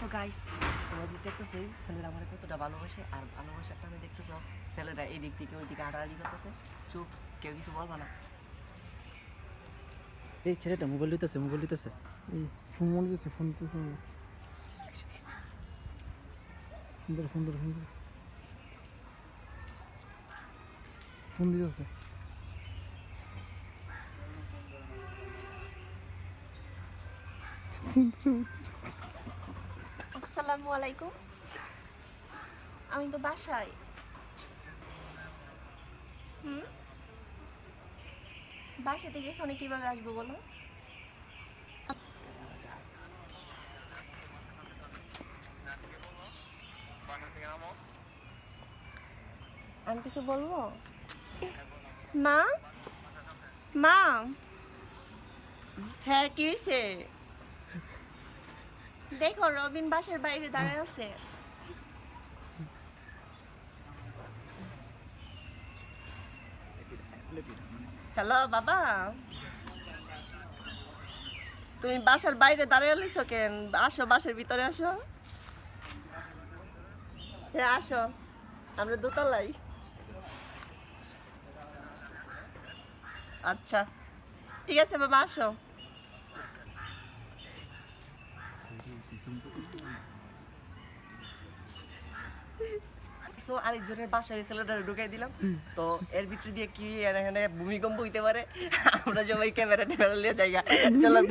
তো গাইস তোমরা দেখতেছো ছেলেরা আমার কতটা ভালোবাসে আর ভালোবাসাটা আমি দেখতেছো ছেলেরা এই দিক থেকে ওই দিকে হাঁটাহাঁটি করতেছে চুপ কেউ কিছু বলবা না এই ছেলেটা মোবাইল দিতেছে এই ফোন দিতেছে সুন্দর ফোন দিতেছে আসসালামু আলাইকুম। আমি তো বাসায়। বাসা থেকে এখানে কিভাবে আসবো বলো? আন্টিকে বলবো? মা মা হ্যাঁ কি হয়েছে? দেখো রবিন বাসার বাইরে দাঁড়ায় আছে। হ্যালো বাবা, তুমি বাসার বাইরে দাঁড়িয়ে আছো কেন? আসো বাসার ভিতরে আসো। হ্যাঁ আসো, আমরা দোতলাই। আচ্ছা ঠিক আছে বাবা আসো। সো আরেকজনের বাসায় ছেলেটা ঢুকাই দিলাম তো এর ভিতরে দিয়ে কি এখানে ভূমিকম্প হইতে পারে আমরা সবাই ক্যামেরা নিয়ে জায়গা চলার